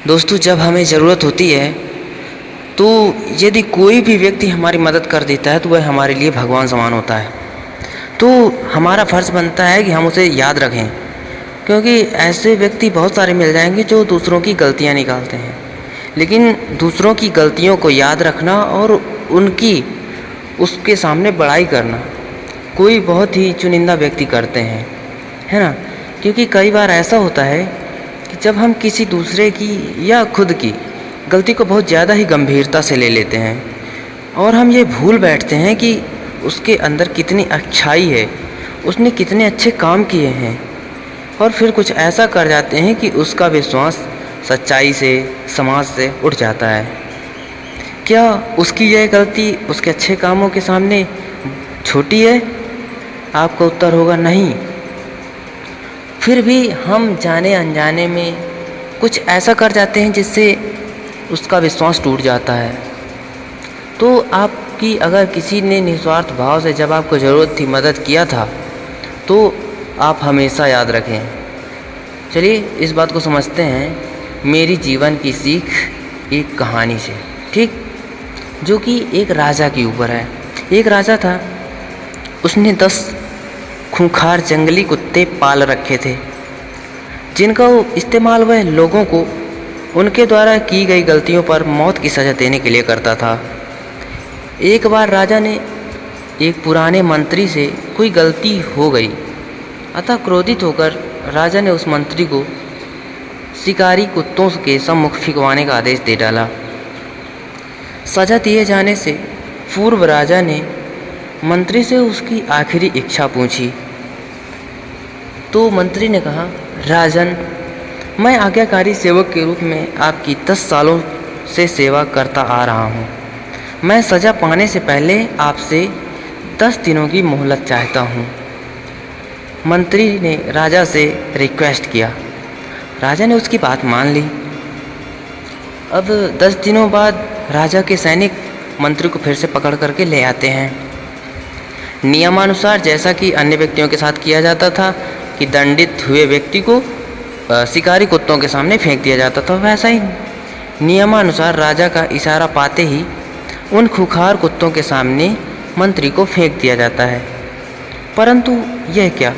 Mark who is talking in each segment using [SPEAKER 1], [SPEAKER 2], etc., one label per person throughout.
[SPEAKER 1] दोस्तों, जब हमें ज़रूरत होती है तो यदि कोई भी व्यक्ति हमारी मदद कर देता है तो वह हमारे लिए भगवान समान होता है। तो हमारा फ़र्ज़ बनता है कि हम उसे याद रखें, क्योंकि ऐसे व्यक्ति बहुत सारे मिल जाएंगे जो दूसरों की गलतियां निकालते हैं, लेकिन दूसरों की गलतियों को याद रखना और उनकी उसके सामने बड़ाई करना कोई बहुत ही चुनिंदा व्यक्ति करते हैं, है ना। क्योंकि कई बार ऐसा होता है कि जब हम किसी दूसरे की या खुद की गलती को बहुत ज़्यादा ही गंभीरता से ले लेते हैं और हम ये भूल बैठते हैं कि उसके अंदर कितनी अच्छाई है, उसने कितने अच्छे काम किए हैं, और फिर कुछ ऐसा कर जाते हैं कि उसका विश्वास सच्चाई से, समाज से उठ जाता है। क्या उसकी यह गलती उसके अच्छे कामों के सामने छोटी है? आपका उत्तर होगा नहीं। फिर भी हम जाने अनजाने में कुछ ऐसा कर जाते हैं जिससे उसका विश्वास टूट जाता है। तो आपकी अगर किसी ने निस्वार्थ भाव से जब आपको ज़रूरत थी मदद किया था तो आप हमेशा याद रखें। चलिए इस बात को समझते हैं मेरी जीवन की सीख एक कहानी से, ठीक, जो कि एक राजा के ऊपर है। एक राजा था, उसने 10 खूंखार जंगली कुत्ते पाल रखे थे, जिनका इस्तेमाल वह लोगों को उनके द्वारा की गई गलतियों पर मौत की सज़ा देने के लिए करता था। एक बार राजा ने एक पुराने मंत्री से कोई गलती हो गई, अतः क्रोधित होकर राजा ने उस मंत्री को शिकारी कुत्तों के सम्मुख फिंकवाने का आदेश दे डाला। सज़ा दिए जाने से पूर्व राजा ने मंत्री से उसकी आखिरी इच्छा पूछी। तो मंत्री ने कहा, राजन, मैं आज्ञाकारी सेवक के रूप में आपकी 10 सालों से सेवा करता आ रहा हूँ। मैं सज़ा पाने से पहले आपसे 10 दिनों की मोहलत चाहता हूँ। मंत्री ने राजा से रिक्वेस्ट किया। राजा ने उसकी बात मान ली। अब 10 दिनों बाद राजा के सैनिक मंत्री को फिर से पकड़ करके ले आते हैं। नियमानुसार जैसा कि अन्य व्यक्तियों के साथ किया जाता था कि दंडित हुए व्यक्ति को शिकारी कुत्तों के सामने फेंक दिया जाता था, वैसा ही नियमानुसार राजा का इशारा पाते ही उन खूंखार कुत्तों के सामने मंत्री को फेंक दिया जाता है। परंतु यह क्या,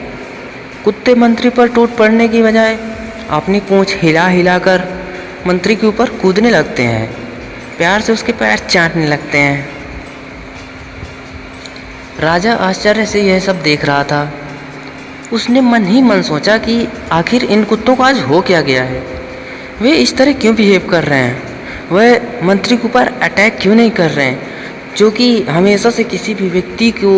[SPEAKER 1] कुत्ते मंत्री पर टूट पड़ने की बजाय अपनी पूंछ हिला हिलाकर मंत्री के ऊपर कूदने लगते हैं, प्यार से उसके पैर चाटने लगते हैं। राजा आश्चर्य से यह सब देख रहा था। उसने मन ही मन सोचा कि आखिर इन कुत्तों को आज हो क्या गया है, वे इस तरह क्यों बिहेव कर रहे हैं, वह मंत्री के ऊपर अटैक क्यों नहीं कर रहे हैं, जो कि हमेशा से किसी भी व्यक्ति को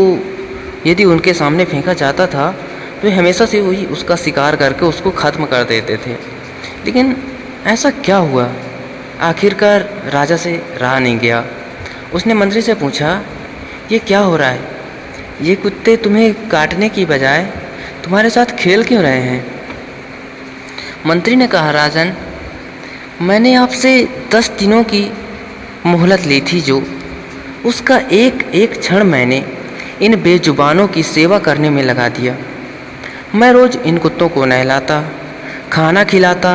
[SPEAKER 1] यदि उनके सामने फेंका जाता था तो वे हमेशा से वही उसका शिकार करके उसको ख़त्म कर देते थे। लेकिन ऐसा क्या हुआ? आखिरकार राजा से रहा नहीं गया। उसने मंत्री से पूछा, ये क्या हो रहा है? ये कुत्ते तुम्हें काटने की बजाय तुम्हारे साथ खेल क्यों रहे हैं? मंत्री ने कहा, राजन, मैंने आपसे 10 दिनों की मोहलत ली थी, जो उसका एक एक क्षण मैंने इन बेजुबानों की सेवा करने में लगा दिया। मैं रोज़ इन कुत्तों को नहलाता, खाना खिलाता,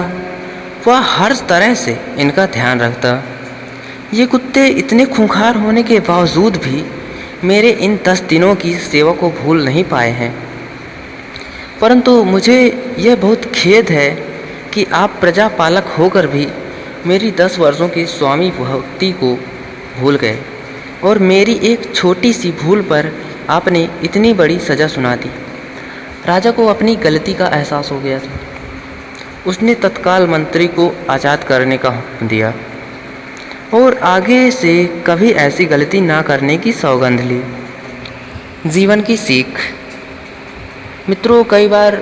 [SPEAKER 1] वह हर तरह से इनका ध्यान रखता। ये कुत्ते इतने खूंखार होने के बावजूद भी मेरे इन 10 दिनों की सेवा को भूल नहीं पाए हैं। परंतु मुझे यह बहुत खेद है कि आप प्रजापालक होकर भी मेरी 10 वर्षों की स्वामी भक्ति को भूल गए और मेरी एक छोटी सी भूल पर आपने इतनी बड़ी सज़ा सुना दी। राजा को अपनी गलती का एहसास हो गया था। उसने तत्काल मंत्री को आज़ाद करने का हुक्म दिया और आगे से कभी ऐसी गलती ना करने की सौगंध ली। जीवन की सीख। मित्रों, कई बार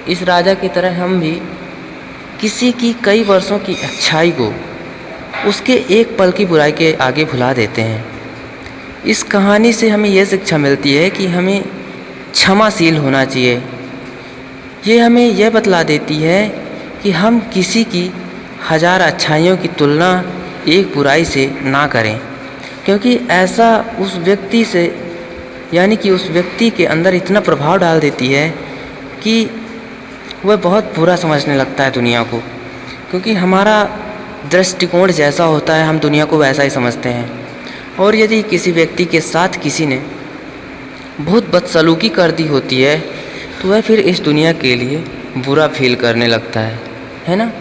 [SPEAKER 1] इस राजा की तरह हम भी किसी की कई वर्षों की अच्छाई को उसके एक पल की बुराई के आगे भुला देते हैं। इस कहानी से हमें यह शिक्षा मिलती है कि हमें क्षमाशील होना चाहिए। ये हमें यह बतला देती है कि हम किसी की 1000 अच्छाइयों की तुलना एक बुराई से ना करें, क्योंकि ऐसा उस व्यक्ति से यानी कि उस व्यक्ति के अंदर इतना प्रभाव डाल देती है कि वह बहुत बुरा समझने लगता है दुनिया को। क्योंकि हमारा दृष्टिकोण जैसा होता है हम दुनिया को वैसा ही समझते हैं। और यदि किसी व्यक्ति के साथ किसी ने बहुत बदसलूकी कर दी होती है तो वह फिर इस दुनिया के लिए बुरा फील करने लगता है ना।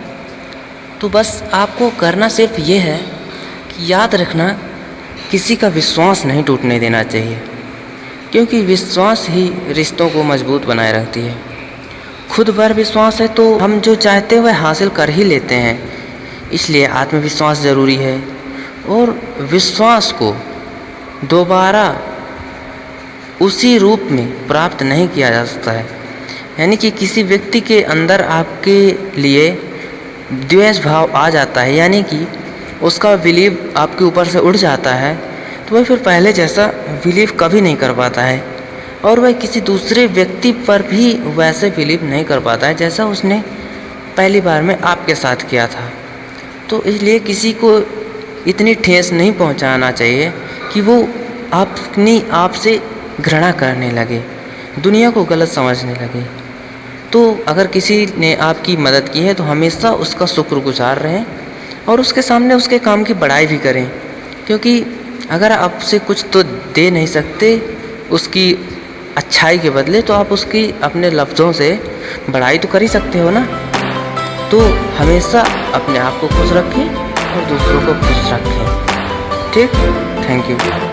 [SPEAKER 1] तो बस आपको करना सिर्फ ये है कि याद रखना, किसी का विश्वास नहीं टूटने देना चाहिए, क्योंकि विश्वास ही रिश्तों को मजबूत बनाए रखती है। खुद पर विश्वास है तो हम जो चाहते हैं वह हासिल कर ही लेते हैं, इसलिए आत्मविश्वास ज़रूरी है। और विश्वास को दोबारा उसी रूप में प्राप्त नहीं किया जा सकता है, यानी कि किसी व्यक्ति के अंदर आपके लिए द्वेष भाव आ जाता है, यानी कि उसका बिलीव आपके ऊपर से उड़ जाता है, तो वह फिर पहले जैसा बिलीव कभी नहीं कर पाता है और वह किसी दूसरे व्यक्ति पर भी वैसे बिलीव नहीं कर पाता है जैसा उसने पहली बार में आपके साथ किया था। तो इसलिए किसी को इतनी ठेस नहीं पहुंचाना चाहिए कि वो आपसे घृणा करने लगे, दुनिया को गलत समझने लगे। तो अगर किसी ने आपकी मदद की है तो हमेशा उसका शुक्रगुजार रहें और उसके सामने उसके काम की बड़ाई भी करें, क्योंकि अगर आपसे कुछ तो दे नहीं सकते उसकी अच्छाई के बदले, तो आप उसकी अपने लफ्ज़ों से बड़ाई तो कर ही सकते हो ना। तो हमेशा अपने आप को खुश रखें और दूसरों को खुश रखें। ठीक, थैंक यू।